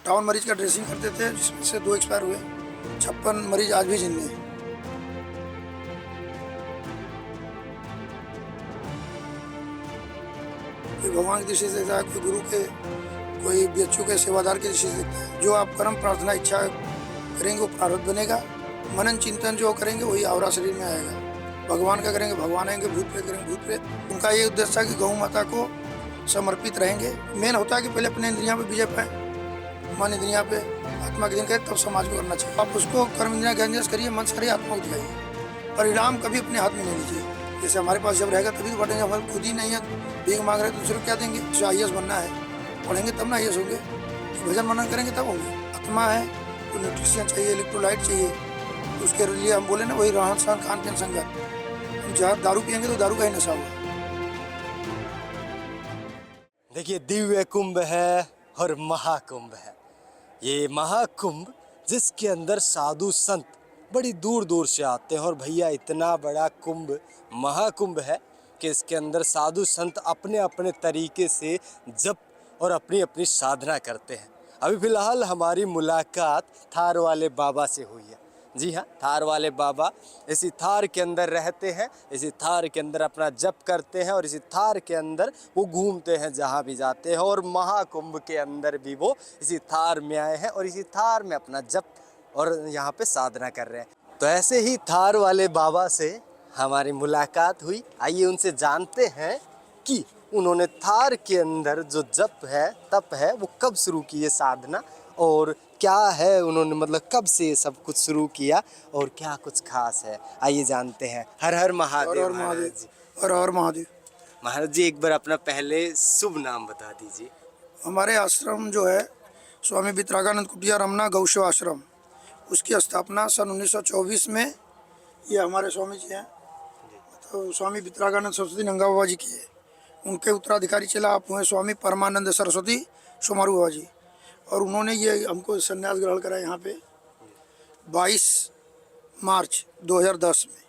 58 मरीज का ड्रेसिंग करते थे, जिसमें से 2 एक्सपायर हुए। 56 मरीज आज भी जिंदा हैं। कोई भगवान की दृष्टि से देखता है, कोई गुरु के, कोई बीएचयू के सेवादार की दृष्टि से देखता है। जो आप कर्म प्रार्थना इच्छा करेंगे वो प्रारब्ध बनेगा। मनन चिंतन जो करेंगे वही आवरा शरीर में आएगा। भगवान का करेंगे भगवान आएंगे, भूत प्रेत करेंगे भूत प्रेत। उनका ये उद्देश्य था कि गौ माता को समर्पित रहेंगे। मेन होता है कि पहले अपने इंद्रियां पे विजय पाए, मन इंद्रिया पे आत्मा के दिन करें, तब समाज को करना चाहिए। आप उसको कर्म इंद्रिया ज्ञान करिए, मन सारी आत्मा को दिखाइए। परिणाम कभी अपने हाथ में नहीं लीजिए। जैसे हमारे पास जब रहेगा तभी तो बढ़ेंगे, हमारे खुद ही नहीं है, भीख मांग रहे तो दूसरे को क्या देंगे। जो IAS बनना है पढ़ेंगे तब ना IAS होंगे, भजन मनन करेंगे तब होंगे। आत्मा है तो न्यूट्रिशन चाहिए, इलेक्ट्रोलाइट चाहिए, तो उसके लिए हम बोले ना वही रहन सहन खान पीन संगत। हम जहाँ दारू पियेंगे तो दारू का ही नशा होगा। देखिए, दिव्य कुंभ है और महाकुंभ है। ये महाकुंभ जिसके अंदर साधु संत बड़ी दूर दूर से आते हैं। और भैया इतना बड़ा कुंभ महाकुंभ है कि इसके अंदर साधु संत अपने अपने तरीके से जप और अपनी अपनी साधना करते हैं। अभी फ़िलहाल हमारी मुलाकात थार वाले बाबा से हुई है। जी हाँ, थार वाले बाबा इसी थार के अंदर रहते हैं, इसी थार के अंदर अपना जप करते हैं और इसी थार के अंदर वो घूमते हैं जहाँ भी जाते हैं। और महाकुंभ के अंदर भी वो इसी थार में आए हैं और इसी थार में अपना जप और यहाँ पे साधना कर रहे हैं। तो ऐसे ही थार वाले बाबा से हमारी मुलाकात हुई। आइए उनसे जानते हैं कि उन्होंने थार के अंदर जो जप है तप है वो कब शुरू की है साधना, और क्या है उन्होंने मतलब कब से ये सब कुछ शुरू किया और क्या कुछ खास है। आइए जानते हैं। हर हर महादेव महाराज जी। और महादेव महाराज जी, एक बार अपना पहले शुभ नाम बता दीजिए। हमारे आश्रम जो है स्वामी वितरागानंद कुटिया रमना गौसेवा आश्रम, उसकी स्थापना सन 1924 में ये हमारे स्वामी जी हैं, तो स्वामी वितरागानंद सरस्वती नंगा बाबा जी किए। उनके उत्तराधिकारी चला आप हुए स्वामी परमानंद सरस्वती सोमारू बाबा जी, और उन्होंने ये हमको संन्यास ग्रहण करा यहाँ पे 22 मार्च 2010 में।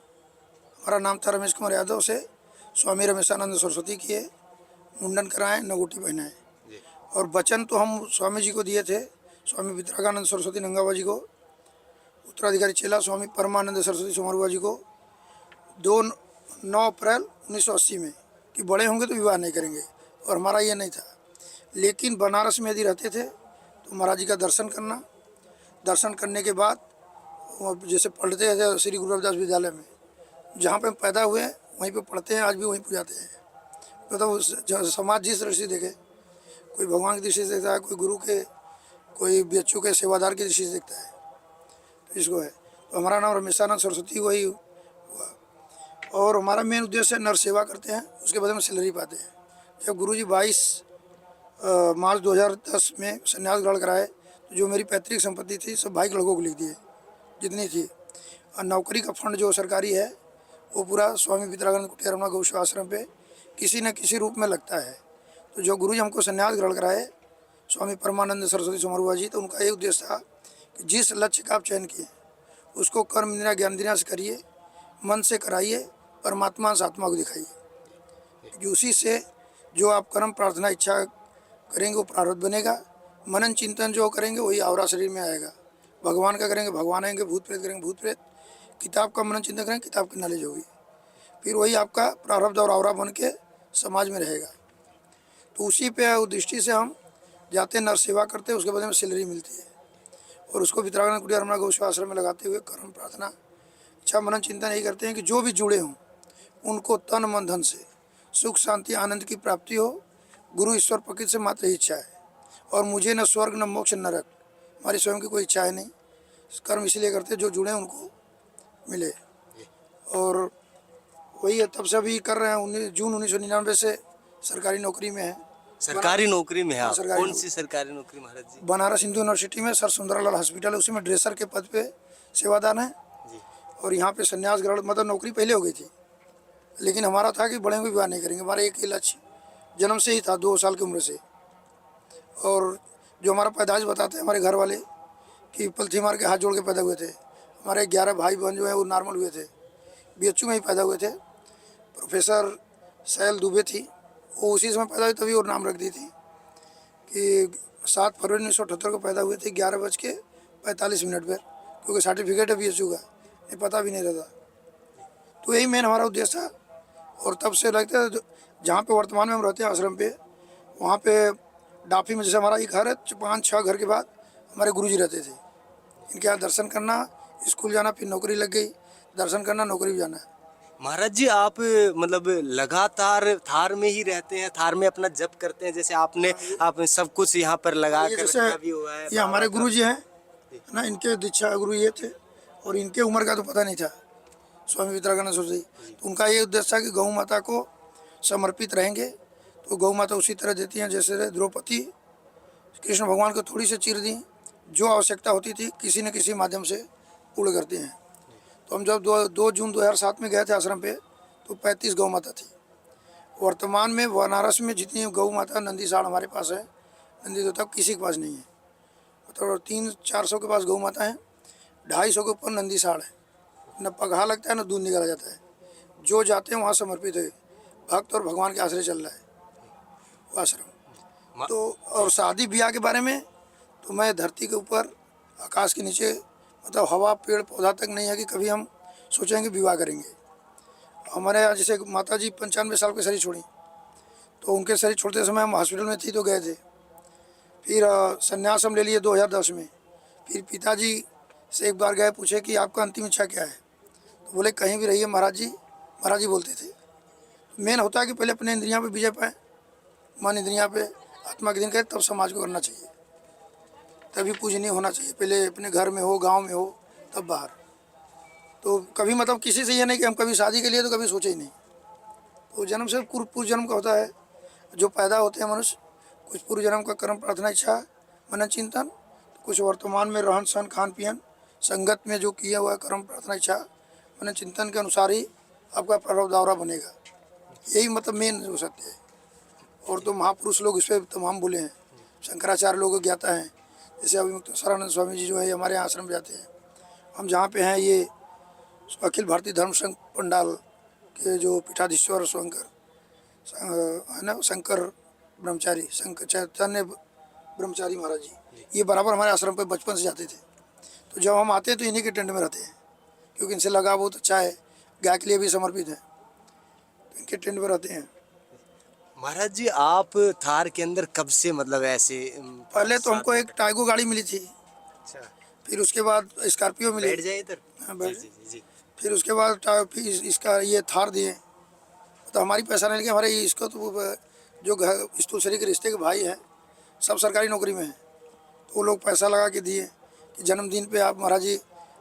हमारा नाम था रमेश कुमार यादव से स्वामी रमेशानंद सरस्वती किए, मुंडन कराएं, नगोटी पहनाएं। और वचन तो हम स्वामी जी को दिए थे, स्वामी वितरागानंद सरस्वती नंगा बाबा जी को, उत्तराधिकारी चेला स्वामी परमानंद सरस्वती सोमारू बाबा जी को 9 अप्रैल 1980 में, कि बड़े होंगे तो विवाह नहीं करेंगे। और हमारा ये नहीं था, लेकिन बनारस में यदि रहते थे तो महाराज जी का दर्शन करना, दर्शन करने के बाद जैसे पढ़ते थे श्री गुरु रविदास विद्यालय में, जहाँ पे पैदा हुए वहीं पे पढ़ते हैं, आज भी वहीं पर जाते हैं। मतलब समाज जिस दृष्टि से देखे, कोई भगवान की दृष्टि से देखता है, कोई गुरु के, कोई बीएचयू के सेवादार की दृष्टि से देखता है, तो इसको है। तो हमारा नाम रमेशानंद सरस्वती वही हुआ। और हमारा मेन उद्देश्य है नर सेवा करते हैं, उसके बदले में सैलरी पाते हैं। जब गुरुजी 22 मार्च 2010 में संन्यास ग्रहण कराए, तो जो मेरी पैतृक संपत्ति थी सब भाई के लड़कों को लिख दिए जितनी थी। और नौकरी का फंड जो सरकारी है वो पूरा स्वामी वितरागानंद कुटिया रमना गौसेवा आश्रम पे किसी न किसी रूप में लगता है। तो जो गुरुजी हमको संन्यास ग्रहण कराए स्वामी परमानंद सरस्वती सोमारू बाबा जी, तो उनका ये उद्देश्य था कि जिस लक्ष्य का आप चयन किए उसको कर्म इंद्रिया ज्ञान इंद्रिया से करिए, मन से कराइए, परमात्मा से आत्मा को दिखाइए। उसी से जो आप कर्म प्रार्थना इच्छा करेंगे वो प्रारब्ध बनेगा। मनन चिंतन जो करेंगे वही आवरा शरीर में आएगा। भगवान का करेंगे भगवान आएंगे, भूत प्रेत करेंगे भूत प्रेत। किताब का मनन चिंतन करेंगे, किताब की नॉलेज होगी, फिर वही आपका प्रारब्ध और आवरा बन के समाज में रहेगा। तो उसी पे दृष्टि से हम जाते नर सेवा करते हैं, उसके बदले में सैलरी मिलती है। और उसको वितरागानंद कुटिया रमना गौसेवा आश्रम में लगाते हुए कर्म प्रार्थना इच्छा मनन चिंतन यही करते हैं कि जो भी जुड़े हों उनको तन मन धन से सुख शांति आनंद की प्राप्ति हो। गुरु ईश्वर प्रकृति से मात्र ही इच्छा है, और मुझे न स्वर्ग न मोक्ष न नरक, हमारी स्वयं की कोई इच्छा है नहीं। कर्म इसलिए करते जो जुड़े उनको मिले। और वही है, तब से अभी कर रहे हैं। जून 1999 से सरकारी नौकरी में है। सरकारी नौकरी में है आप? सरकारी कौन सी सरकारी नौकरी महाराज जी? बनारस हिंदू यूनिवर्सिटी में सर सुंदरलाल हॉस्पिटल है, उसी में ड्रेसर के पद पे सेवादान है जी। और यहाँ पे संन्यास ग्रहण, मतलब नौकरी पहले हो गई थी, लेकिन हमारा था कि बड़े को विवाह नहीं करेंगे। हमारा एक ही लक्ष्य जन्म से ही था, 2 साल की उम्र से। और जो हमारा पैदाइश बताते हैं हमारे घर वाले कि पलथी मार के हाथ जोड़ के पैदा हुए थे। हमारे 11 भाई बहन जो हैं वो नॉर्मल हुए थे, बीएचयू में ही पैदा हुए थे। प्रोफेसर सैल दुबे थी, वो उसी समय पैदा हुई, तभी और नाम रख दी थी कि 7 फरवरी 1978 को पैदा हुए थे 11:45 पर, क्योंकि सर्टिफिकेट अभी इशू का नहीं पता भी नहीं रहता। तो यही मेन हमारा उद्देश्य था। और तब से लगता है जहाँ पे वर्तमान में हम रहते हैं आश्रम पे, वहाँ पे डाफी में जैसे हमारा एक घर है, 5-6 घर के बाद हमारे गुरुजी रहते थे। इनके यहाँ दर्शन करना, स्कूल जाना, फिर नौकरी लग गई, दर्शन करना, नौकरी भी जाना। महाराज जी आप मतलब लगातार थार में ही रहते हैं, थार में अपना जप करते हैं, जैसे आपने सब कुछ यहाँ पर लगा ये कर जैसे रखा भी हुआ है। ये हमारे बाबा का- गुरुजी हैं ना, इनके दीक्षा गुरु ये थे। और इनके उम्र का तो पता नहीं था, स्वामी विवेकानंद सरस्वती। तो उनका ये उद्देश्य था कि गौ माता को समर्पित रहेंगे तो गौ माता उसी तरह देती हैं जैसे द्रौपदी कृष्ण भगवान को थोड़ी सी चीर दी, जो आवश्यकता होती थी किसी न किसी माध्यम से पूर्ण करते हैं। तो हम जब 2 जून 2007 में गए थे आश्रम पे, तो 35 गौ माता थी। वर्तमान में बनारस में जितनी गौ माता नंदीसाड़ हमारे पास है, नंदी देवता किसी के पास नहीं है। मतलब 300-400 के पास गौ माता है, 250 के ऊपर नंदीसाड़ है। न पगहा लगता है न दूध निकाला जाता है। जो जाते हैं वहाँ समर्पित है, भक्त और भगवान के आश्रय चल रहा है वो आश्रम। मा- तो और शादी ब्याह के बारे में तो मैं धरती के ऊपर आकाश के नीचे, मतलब हवा पेड़ पौधा तक नहीं है कि कभी हम सोचेंगे विवाह करेंगे। हमारे यहाँ जैसे माता जी 95 साल के शरीर छोड़ी, तो उनके शरीर छोड़ते समय हम हॉस्पिटल में थी तो गए थे। फिर संन्यास हम ले लिए 2010 में। फिर पिताजी से एक बार गए, पूछे कि आपका अंतिम इच्छा क्या है, तो बोले कहीं भी रहिए महाराज जी। महाराज जी बोलते थे। मेन होता है कि पहले अपने इंद्रियां पे विजय पाए, मन इंद्रियां पे आत्मा के दिन करे, तब समाज को करना चाहिए, तभी पूजनीय होना चाहिए। पहले अपने घर में हो, गांव में हो, तब बाहर। तो कभी मतलब किसी से ये नहीं कि हम कभी शादी के लिए तो कभी सोचे ही नहीं। तो जन्म से पूर्व जन्म का होता है, जो पैदा होते हैं मनुष्य, कुछ पूर्व जन्म का कर्म, प्रार्थना, इच्छा, मनन चिंतन, कुछ वर्तमान में रहन सहन खान पियन संगत में जो किया हुआ कर्म प्रार्थना इच्छा मनन चिंतन के अनुसार ही आपका प्रारब्ध दावरा बनेगा। यही मतलब मेन जो सत्य है। और तो महापुरुष लोग इस पर तमाम बोले हैं, शंकराचार्य लोग ज्ञाता हैं। जैसे अभी मुक्तेश्वरानंद स्वामी जी जो है हमारे यहाँ आश्रम जाते हैं। हम जहाँ पे हैं ये अखिल भारतीय धर्म संघ पंडाल के जो पीठाधीश्वर शंकर है ना, शंकर ब्रह्मचारी, शंकर चैतन्य ब्रह्मचारी महाराज जी, ये बराबर हमारे आश्रम पे बचपन से जाते थे। तो जब हम आते हैं तो इन्हीं के टेंट में रहते हैं, क्योंकि इनसे लगाव बहुत अच्छा है, गाय के लिए भी समर्पित है, तो इनके टेंट में रहते हैं। महाराज जी आप थार के अंदर कब से मतलब ऐसे पहले तो हमको एक टाइगो गाड़ी मिली थी, अच्छा फिर उसके बाद स्कॉर्पियो मिली। बैठ जाए इधर। हाँ, बैठ। जी जी जी फिर उसके बाद फिर इसका ये थार दिए। तो हमारी पैसा नहीं लगे, हमारे इसको तो जो घर स्थूल शरीर के रिश्ते के भाई हैं सब सरकारी नौकरी में हैं, तो वो लोग पैसा लगा के दिए कि जन्मदिन पे आप महाराज जी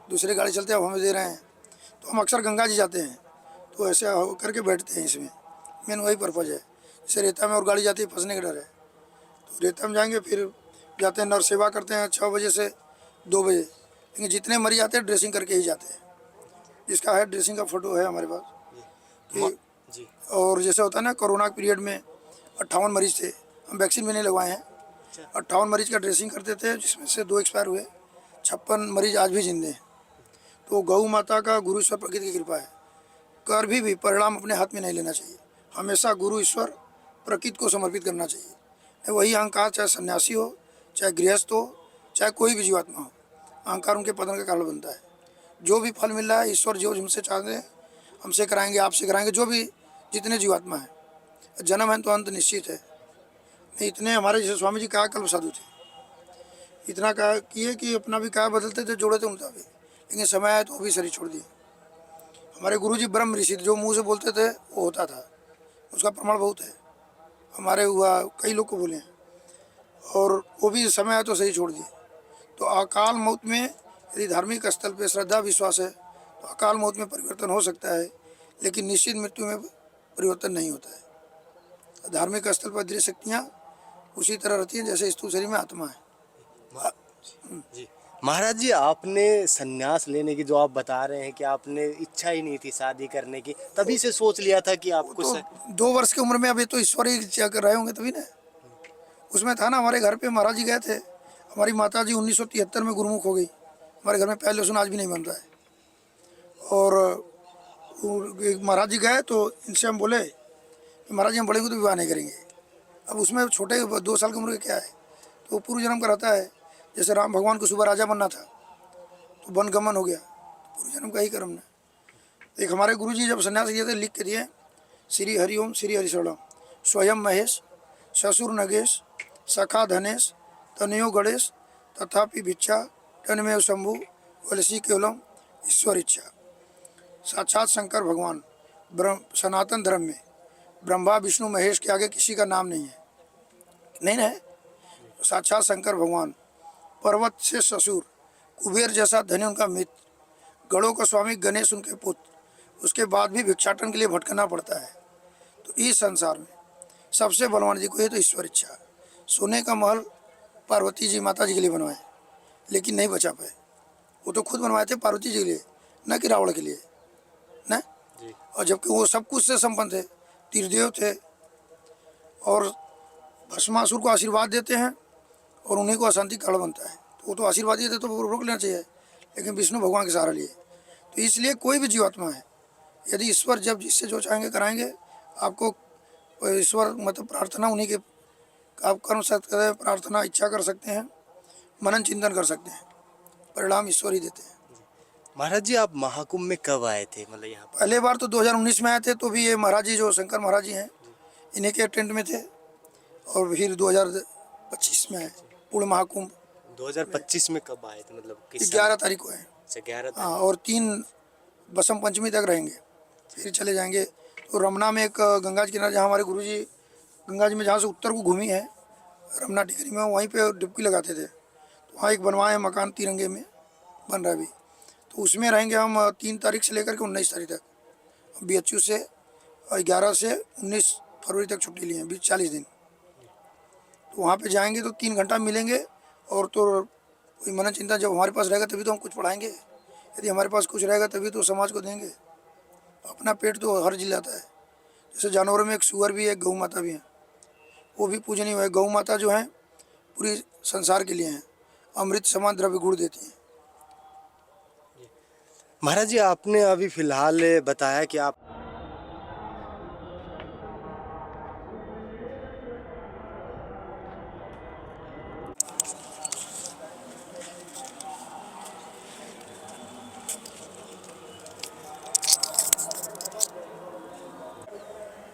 दूसरे गाड़ी चलते हैं, अब हमें दे रहे हैं। तो हम अक्सर गंगा जी जाते हैं तो ऐसे करके बैठते हैं इसमें। मेन वही पर्पज़ है। जैसे रेता में और गाड़ी जाती है, फंसने का डर है, तो रेता में जाएंगे। फिर जाते हैं, नर सेवा करते हैं 6 बजे से 2 बजे। लेकिन जितने मरीज आते हैं ड्रेसिंग करके ही जाते हैं, जिसका है ड्रेसिंग का फ़ोटो है हमारे पास कि। जी और जैसे होता है ना, कोरोना के पीरियड में 58 मरीज थे, हम वैक्सीन भी नहीं लगवाए हैं। 58 मरीज का ड्रेसिंग करते थे, जिसमें से 2 एक्सपायर हुए, 56 मरीज आज भी जिंदे हैं। तो गौ माता का गुरु ईश्वर प्रकृति की कृपा है। कर भी परिणाम अपने हाथ में नहीं लेना चाहिए, हमेशा गुरु ईश्वर प्रकृति को समर्पित करना चाहिए। वही अहंकार, चाहे सन्यासी हो, चाहे गृहस्थ हो, चाहे कोई भी जीवात्मा हो, अहंकार उनके पतन का कारण बनता है। जो भी फल मिल रहा है ईश्वर जो हमसे चाहते हैं हमसे कराएंगे, आपसे कराएंगे, जो भी जितने जीवात्मा है। जन्म है तो अंत निश्चित है। नहीं इतने हमारे जैसे स्वामी जी कहा कल्प साधु थे, इतना कहा किए कि अपना भी कहा बदलते थे, जोड़े थे उनका भी, लेकिन समय आया तो वो भी शरीर छोड़ दिए। हमारे गुरु जी ब्रह्म ऋषि थे, जो मुँह से बोलते थे वो होता था, उसका प्रमाण बहुत है। हमारे हुआ कई लोग को बोले हैं, और वो भी समय आया तो सही छोड़ दिए। तो अकाल मौत में यदि धार्मिक स्थल पे श्रद्धा विश्वास है तो अकाल मौत में परिवर्तन हो सकता है, लेकिन निश्चित मृत्यु में परिवर्तन नहीं होता है। धार्मिक स्थल पर दृश्य शक्तियाँ उसी तरह रहती हैं जैसे स्थूल शरीर में आत्मा है। जी महाराज जी आपने संन्यास लेने की जो आप बता रहे हैं कि आपने इच्छा ही नहीं थी शादी करने की, तभी से सोच लिया था कि आपको तो 2 वर्ष की उम्र में, अभी तो ईश्वर ही क्या कर रहे होंगे तभी ना। उसमें था ना, हमारे घर पे महाराज जी गए थे, हमारी माता जी 1973 में गुरुमुख हो गई। हमारे घर में पहले लहसुन आज भी नहीं बन रहा है। और महाराज जी गए तो इनसे हम बोले कि महाराज जी हम बड़े को तो विवाह नहीं करेंगे। अब उसमें छोटे 2 साल की उम्र के क्या है, तो पूर्व जन्म का रहता है। जैसे राम भगवान को सुबह राजा बनना था तो वनगमन हो गया, तो पूर्व जन्म का ही कर्म है। एक हमारे गुरुजी जब सन्यास लिए थे लिख के दिए, श्री हरिओम श्री हरिशरणम स्वयं महेश ससुर नगेश सखा धनेश तनयो गणेश तथापि भिक्षा तन्मेव शंभु वलसी केवलम ईश्वर इच्छा। साक्षात शंकर भगवान सनातन धर्म में ब्रह्मा विष्णु महेश के आगे किसी का नाम नहीं है, नहीं है। साक्षात शंकर भगवान, पर्वत से ससुर, कुबेर जैसा धनी उनका मित्र, गणों का स्वामी गणेश उनके पुत्र, उसके बाद भी भिक्षाटन के लिए भटकना पड़ता है। तो इस संसार में सबसे बलवान जी को ये तो ईश्वर इच्छा। सोने का महल पार्वती जी माता जी के लिए बनवाए लेकिन नहीं बचा पाए। वो तो खुद बनवाए थे पार्वती जी के लिए, न कि रावण के लिए न। और जबकि वो सब कुछ से संपन्न थे, तीर्थदेव थे, और भस्मासुर को आशीर्वाद देते हैं और उन्हीं को अशांति कारण बनता है। तो वो तो आशीर्वाद दिए थे तो रोक लेना चाहिए, लेकिन विष्णु भगवान के सहारा लिए। तो इसलिए कोई भी जीवात्मा है, यदि ईश्वर जब जिससे जो चाहेंगे कराएंगे, आपको ईश्वर मतलब प्रार्थना उन्हीं के आप कर्म सकते हैं, प्रार्थना इच्छा कर सकते हैं, मनन चिंतन कर सकते हैं, परिणाम ईश्वर ही देते हैं। महाराज जी आप महाकुंभ में कब आए थे, मतलब यहाँ पर? पहले बार तो 2019 में आए थे, तो भी ये महाराज जी जो शंकर महाराज जी हैं इन्हीं के टेंट में थे। और फिर 2025 में आए पूर्ण महाकुंभ। 2025 में कब आए थे, मतलब किस 11 तारीख को है। अच्छा 11 हाँ, और 3 बसंत पंचमी तक रहेंगे, फिर चले जाएंगे। तो रमना में एक गंगा जी किनारे, जहाँ हमारे गुरुजी गंगा जी में जहाँ से उत्तर को घूमी है, रमना टिकरी में, वहीं पे डुबकी लगाते थे। तो वहाँ एक बनवाए हैं मकान, तिरंगे में बन रहा है अभी, तो उसमें रहेंगे हम 3 तारीख से लेकर के 19 तारीख तक। BHU से 11 से 19 फरवरी तक छुट्टी ली है, 40 दिन। तो वहाँ पे जाएंगे तो 3 घंटा मिलेंगे, और तो कोई मनन चिंतन जब हमारे पास रहेगा तभी तो हम कुछ पढ़ाएंगे। यदि हमारे पास कुछ रहेगा तभी तो समाज को देंगे। अपना पेट तो हर जिलाता है। जैसे जानवरों में एक सुअर भी है, गौ माता भी है, वो भी पूजनीय है। गौ माता जो है पूरी संसार के लिए हैं, अमृत समान द्रव्य गुण देती हैं। महाराज जी आपने अभी फिलहाल बताया कि आप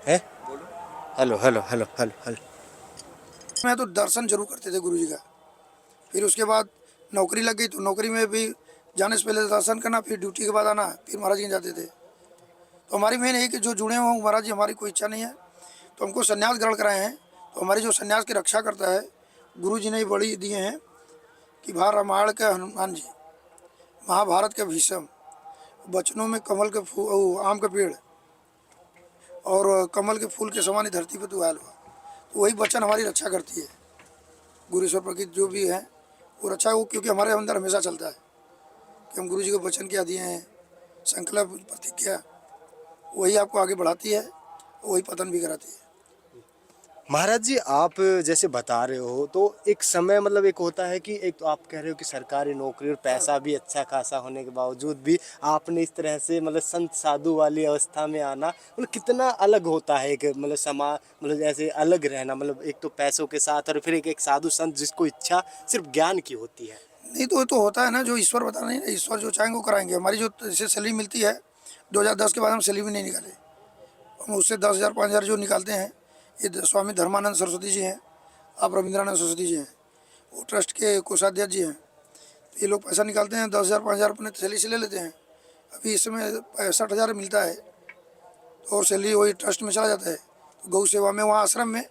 है, hello hello hello hello hello. मैं तो दर्शन जरूर करते थे गुरु जी का। फिर उसके बाद नौकरी लग गई, तो नौकरी में भी जाने से पहले दर्शन करना, फिर ड्यूटी के बाद आना, फिर महाराज जी के जाते थे। तो हमारी मेन है कि जो जुड़े हों महाराज जी, हमारी कोई इच्छा नहीं है। तो हमको संन्यास ग्रहण कराए हैं, तो हमारी जो संन्यास की रक्षा करता है गुरु जी ने बड़ी दिए हैं कि रामायण के हनुमान जी, महाभारत के भीष्म, बचनों में कमल के फूल, आम का पेड़ और कमल के फूल के समान ही धरती पर तू आयल हुआ। तो वही वचन हमारी रक्षा करती है। गुरु ईश्वर प्रकृति जो भी है वो रक्षा, वो क्योंकि हमारे अंदर हमेशा चलता है कि हम गुरु जी को वचन क्या दिए हैं, संकल्प प्रतिज्ञा, वही आपको आगे बढ़ाती है, वही पतन भी कराती है। महाराज जी आप जैसे बता रहे हो तो एक समय, मतलब एक होता है कि एक तो आप कह रहे हो कि सरकारी नौकरी और पैसा भी अच्छा खासा होने के बावजूद भी आपने इस तरह से मतलब संत साधु वाली अवस्था में आना, मतलब कितना अलग होता है एक मतलब समाज, मतलब ऐसे अलग रहना, मतलब एक तो पैसों के साथ और फिर एक साधु संत जिसको इच्छा सिर्फ ज्ञान की होती है। नहीं तो होता है ना, जो ईश्वर बता नहीं, ईश्वर जो चाहेंगे वो कराएंगे। हमारी जो जैसे सैलरी मिलती है 2010 के बाद हम सैलरी भी नहीं निकाले, हम उससे 10,000 5,000 जो निकालते हैं, ये स्वामी धर्मानंद सरस्वती जी हैं, आप रविंद्रानंद सरस्वती जी हैं, वो ट्रस्ट के कोषाध्यक्ष जी हैं। तो ये लोग पैसा निकालते हैं, 10,000 5,000 अपने सैलरी से ले लेते हैं। अभी इस समय 65,000 मिलता है, और सैलरी वही ट्रस्ट में चला जाता है। तो गौ सेवा में, वहाँ आश्रम में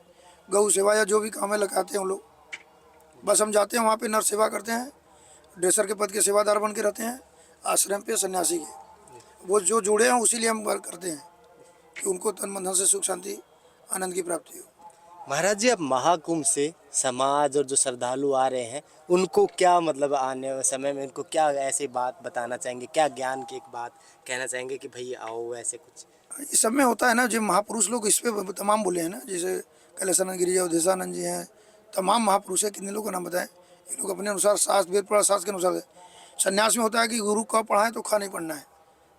गौ सेवा या जो भी काम है लगाते हैं वो लोग। बस हम जाते हैं वहाँ पे, नर सेवा करते हैं, ड्रेसर के पद के सेवादार बन के रहते हैं आश्रम पे सन्यासी के। वो जो जुड़े हैं उसी लिए हम वर्क करते हैं कि उनको तन मन धन से सुख शांति आनंद की प्राप्ति हो। महाराज जी अब महाकुंभ से समाज और जो श्रद्धालु आ रहे हैं उनको क्या, मतलब आने वाले समय में उनको क्या ऐसी बात बताना चाहेंगे, क्या ज्ञान की एक बात कहना चाहेंगे कि भाई आओ, ऐसे कुछ? इस सब में होता है ना, जो महापुरुष लोग इस पे तमाम बोले हैं ना, जैसे कैलासानंद गिरी जी, अवधेशानंद जी हैं, तमाम महापुरुष है। कितने लोगों का नाम बताएं? ये लोग अपने अनुसार शास्त्र, वेद पुराण शास्त्र के अनुसार। संन्यास में होता है कि गुरु कब पढ़ाएं तो खा नहीं पढ़ना है,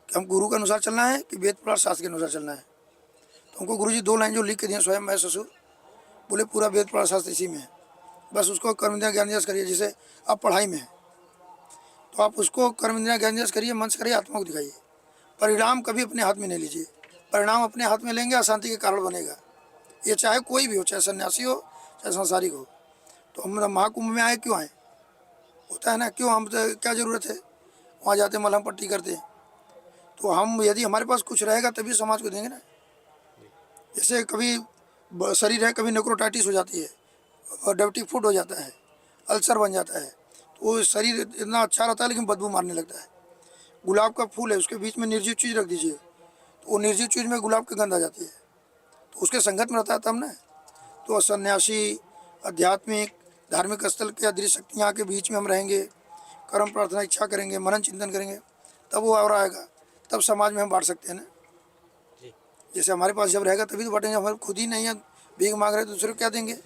कि हम गुरु के अनुसार चलना है कि वेद पुराण शास्त्र के अनुसार चलना है। तो हमको गुरु जी 2 लाइन जो लिख के दिए, स्वयं मैं ससुर, बोले पूरा वेद पुराण शास्त्र इसी में है, बस उसको कर्म इंद्रियां ज्ञान यश करिए। जैसे आप पढ़ाई में हैं तो आप उसको कर्म इंद्रियां ज्ञान यश करिए, मन से करिए, आत्मा को दिखाइए। परिणाम कभी अपने हाथ में नहीं लीजिए। परिणाम अपने हाथ में लेंगे अशांति के कारण बनेगा। ये चाहे कोई भी हो, चाहे सन्यासी हो चाहे सांसारिक हो। तो हम महाकुंभ में आए क्यों आए? होता है ना, क्यों? हम तो क्या ज़रूरत है, वहाँ जाते मलहम पट्टी करते हैं। तो हम यदि हमारे पास कुछ रहेगा तभी समाज को देंगे ना। जैसे कभी शरीर है, कभी नेक्रोटाइटिस हो जाती है और डायबिटिक फूड हो जाता है, अल्सर बन जाता है, तो वो शरीर इतना अच्छा रहता है लेकिन बदबू मारने लगता है। गुलाब का फूल है, उसके बीच में निर्जीव चीज़ रख दीजिए तो वो निर्जीव चीज़ में गुलाब की गंध आ जाती है, तो उसके संगत में रहता है तब ना। तो सन्यासी, आध्यात्मिक, धार्मिक स्थल के अदृश्य शक्तियाँ के बीच में हम रहेंगे, कर्म प्रार्थना इच्छा करेंगे, मनन चिंतन करेंगे, तब वो और आएगा, तब समाज में हम बांट सकते हैं ना। जैसे हमारे पास जब रहेगा तभी तो बांटेंगे। हमारे खुद ही नहीं है, भीख मांग रहे तो दूसरे को क्या देंगे?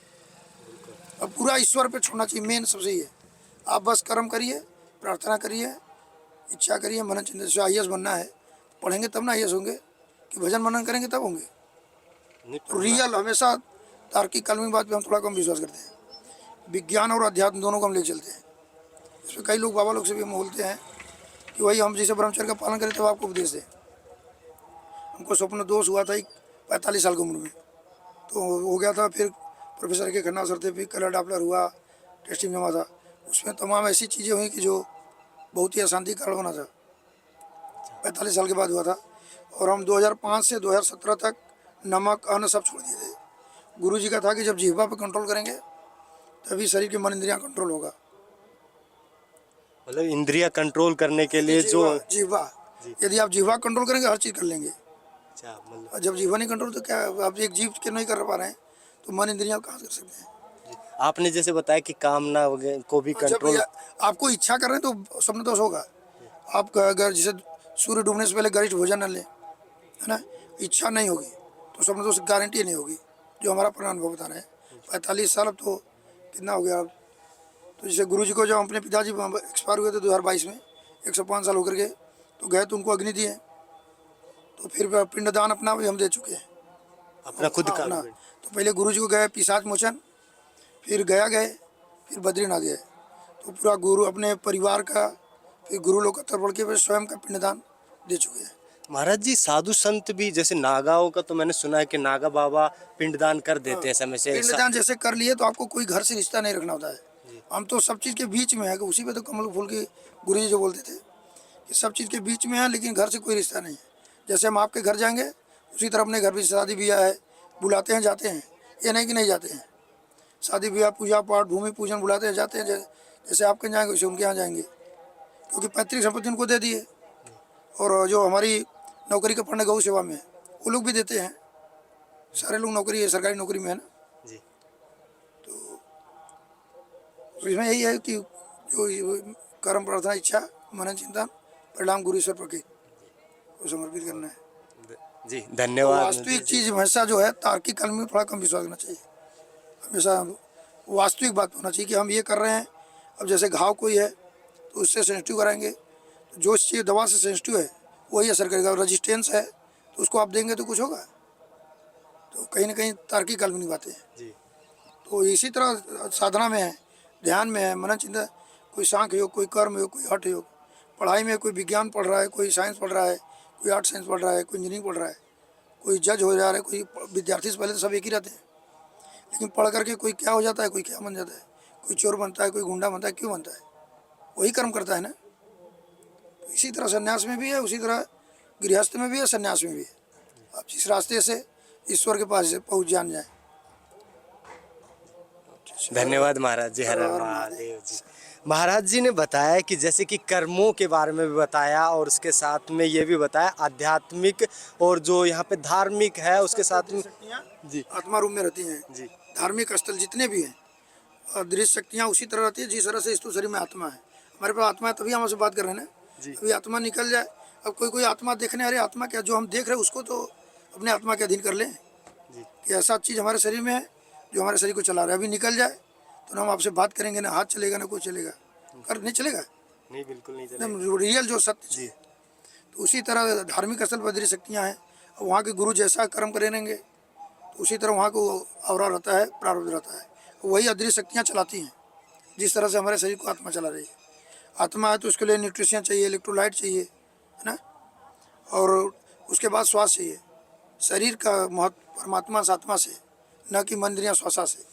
अब पूरा ईश्वर पे छोड़ना चाहिए, मेन सबसे ये। आप बस कर्म करिए, प्रार्थना करिए, इच्छा करिए, मनन चिंतन से IAS बनना है, पढ़ेंगे तब ना IAS होंगे, कि भजन मनन करेंगे तब होंगे। नहीं तो रियल हमेशा तार्किक काल्पनिक बात पे हम थोड़ा कम विश्वास करते हैं। विज्ञान और अध्यात्म दोनों को हम ले चलते हैं। इसमें कई लोग बाबा लोग से भी हम बोलते हैं कि वही हम जैसे ब्रह्मचर्य का पालन करें तब आपको उपदेश दें। हमको स्वप्न दोष हुआ था 45 साल की उम्र में, तो हो गया था। फिर प्रोफेसर के खन्ना सर थे, फिर कलर डॉपलर हुआ, टेस्टिंग जमा था, उसमें तमाम ऐसी चीज़ें हुई कि जो बहुत ही अशांति का कारण बना था। 45 साल के बाद हुआ था। और हम 2005 से 2017 तक नमक अन्न सब छोड़ दिए थे। गुरु जी का था कि जब जिह्वा पर कंट्रोल करेंगे तभी शरीर के मन इंद्रियां कंट्रोल होगा। मतलब इंद्रिया कंट्रोल करने के लिए जो जिह्वा, यदि आप जिह्वा कंट्रोल करेंगे हर चीज़ कर लेंगे। अच्छा मतलब और जब जिह्वा नहीं कंट्रोल तो क्या, आप एक जीव के नहीं कर पा रहे हैं तो मन इंद्रियां कहाँ कर सकते हैं? आपने जैसे बताया कि कामना वगैरह को भी जब कंट्रोल। आपको इच्छा कर रहे हैं तो स्वप्न दोष होगा। आप अगर जैसे सूर्य डूबने से पहले गरिष्ठ भोजन न लें, है ना, इच्छा नहीं होगी तो स्वप्न दोष गारंटी नहीं होगी, जो हमारा पुराना अनुभव बता रहे हैं। 45 साल, अब तो कितना हो गया अब। तो जैसे गुरु जी को जब अपने पिताजी एक्सपायर हुए थे 2022 में, 105 साल होकर के, तो गए तो उनको अग्नि दिए। तो फिर पिंडदान अपना भी हम दे चुके हैं, अपना खुद का अपना। तो पहले गुरु जी को गए पिशाच मोचन, फिर गया गए, फिर बद्रीनाथ गए। तो पूरा गुरु अपने परिवार का, फिर गुरु लोग का तर्पण के, फिर स्वयं का पिंडदान दे चुके हैं। महाराज जी, साधु संत भी जैसे नागाओं का तो मैंने सुना है कि नागा बाबा पिंडदान कर देते हैं समय से। पिंडदान जैसे कर लिए तो आपको कोई घर से रिश्ता नहीं रखना होता है। हम तो सब चीज़ के बीच में है, कि उसी पे तो कमल फूल की गुरु जी जो बोलते थे कि सब चीज़ के बीच में है लेकिन घर से कोई रिश्ता नहीं है। जैसे हम आपके घर जाएंगे उसी तरह अपने घर भी शादी ब्याह है, बुलाते हैं जाते हैं, ये नहीं कि नहीं जाते हैं। शादी ब्याह, पूजा पाठ, भूमि पूजन बुलाते हैं जाते हैं। जैसे आपके जाएंगे वैसे उनके यहाँ जाएंगे, क्योंकि पैतृक संपत्ति उनको दे दिए। और जो हमारी नौकरी का फंड गौ सेवा में वो लोग भी देते हैं। सारे लोग नौकरी है, सरकारी नौकरी में है ना। जी। तो इसमें यही है कि जो कर्म प्रार्थना इच्छा मनन चिंतन परिणाम गुरु ईश्वर प्रकृति को समर्पित करना है। जी तो धन्यवाद। वास्तविक चीज़ हमेशा जो है तार्किक काल में थोड़ा कम विश्वास करना चाहिए। हमेशा वास्तविक बात होना चाहिए कि हम ये कर रहे हैं। अब जैसे घाव कोई है तो उससे सेंसिटिव कराएंगे, तो जो चीज़ दवा से सेंसिटिव है वही असर करेगा। रजिस्टेंस है तो उसको आप देंगे तो कुछ होगा। तो कहीं ना कहीं तार्किक काल्पनिक बातें हैं। जी। तो इसी तरह साधना में है, ध्यान में है, मनन चिंतन, कोई सांख्य योग, कोई कर्म योग, कोई हठ योग। पढ़ाई में कोई विज्ञान पढ़ रहा है, कोई साइंस पढ़ रहा है, कोई आर्ट साइंस पढ़ रहा है, कोई इंजीनियरिंग पढ़ रहा है, कोई जज हो जा रहा है, कोई विद्यार्थी से पहले तो सब एक ही रहते हैं, लेकिन पढ़ करके कोई क्या हो जाता है, कोई क्या बन जाता है, कोई चोर बनता है, कोई गुंडा बनता है। क्यों बनता है? वही कर्म करता है ना। तो इसी तरह संन्यास में भी है, उसी तरह गृहस्थ में भी है, संन्यास में भी है। आप जिस रास्ते से ईश्वर के पास पहुँच जान जाए। धन्यवाद महाराज जी। हर हर महादेव जी। महाराज जी ने बताया कि जैसे कि कर्मों के बारे में भी बताया और उसके साथ में ये भी बताया आध्यात्मिक और जो यहाँ पे धार्मिक है उसके साथ में। जी। आत्मा रूप में रहती हैं जी। धार्मिक स्थल जितने भी हैं, और दृश्य शक्तियाँ उसी तरह रहती है जिस तरह से इस शरीर में आत्मा है। हमारे पास आत्मा है तभी हम आपसे बात कर रहे हैं ना। अभी आत्मा निकल जाए, अब कोई आत्मा देखने, अरे आत्मा क्या, जो हम देख रहे हैं उसको तो अपने आत्मा के अधीन कर लें कि ऐसा चीज़ हमारे शरीर में है जो हमारे शरीर को चला रहा है। अभी निकल जाए तो हम आपसे बात करेंगे, ना हाथ चलेगा ना कुछ चलेगा, कर नहीं चलेगा, नहीं बिल्कुल नहीं एकदम रियल जो सत्य जी। तो उसी तरह धार्मिक स्थल पर दृश्य शक्तियाँ हैं, और वहाँ के गुरु जैसा कर्म करेंगे तो उसी तरह वहाँ को अवरा रहता है, प्रारब्ध रहता है। वही अदृश्य शक्तियाँ चलाती हैं। जिस तरह से हमारे शरीर को आत्मा चला रही है, आत्मा है तो उसके लिए न्यूट्रिशन चाहिए, इलेक्ट्रोलाइट चाहिए, है ना, और उसके बाद श्वास चाहिए। शरीर का महत्व परमात्मा से आत्मा से, न कि मन इंद्रियाँ श्वासा से।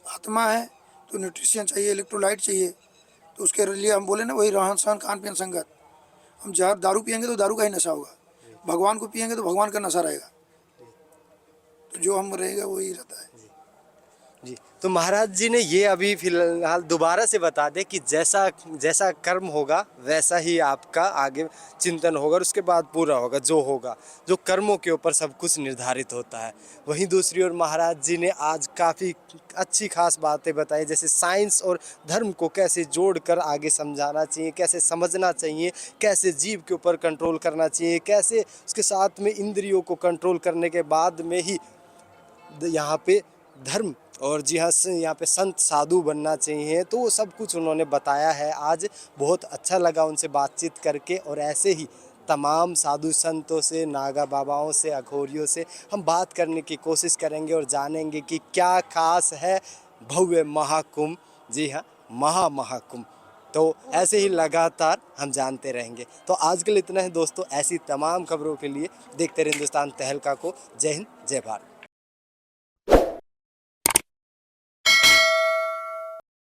आत्मा है तो न्यूट्रिशन चाहिए, इलेक्ट्रोलाइट चाहिए, तो उसके लिए हम बोले ना वही रहन सहन खान पीन संगत। हम जहर दारू पियेंगे तो दारू का ही नशा होगा, भगवान को पियेंगे तो भगवान का नशा रहेगा। तो जो हम रहेगा वही रहता है। जी, तो महाराज जी ने ये अभी फिलहाल दोबारा से बता दें कि जैसा जैसा कर्म होगा वैसा ही आपका आगे चिंतन होगा और उसके बाद पूरा होगा जो होगा, जो कर्मों के ऊपर सब कुछ निर्धारित होता है। वहीं दूसरी ओर महाराज जी ने आज काफ़ी अच्छी खास बातें बताई, जैसे साइंस और धर्म को कैसे जोड़कर आगे समझाना चाहिए, कैसे समझना चाहिए, कैसे जीव के ऊपर कंट्रोल करना चाहिए, कैसे उसके साथ में इंद्रियों को कंट्रोल करने के बाद में ही यहाँ पे धर्म और जी हाँ यहाँ पे संत साधु बनना चाहिए। तो वो सब कुछ उन्होंने बताया है। आज बहुत अच्छा लगा उनसे बातचीत करके, और ऐसे ही तमाम साधु संतों से, नागा बाबाओं से, अघोरियों से हम बात करने की कोशिश करेंगे और जानेंगे कि क्या खास है भव्य महाकुंभ। जी हाँ, महाकुंभ। तो ऐसे ही लगातार हम जानते रहेंगे। तो आज के लिए इतना है दोस्तों। ऐसी तमाम खबरों के लिए देखते रहे हिंदुस्तान तहलका को। जय हिंद, जय भारत।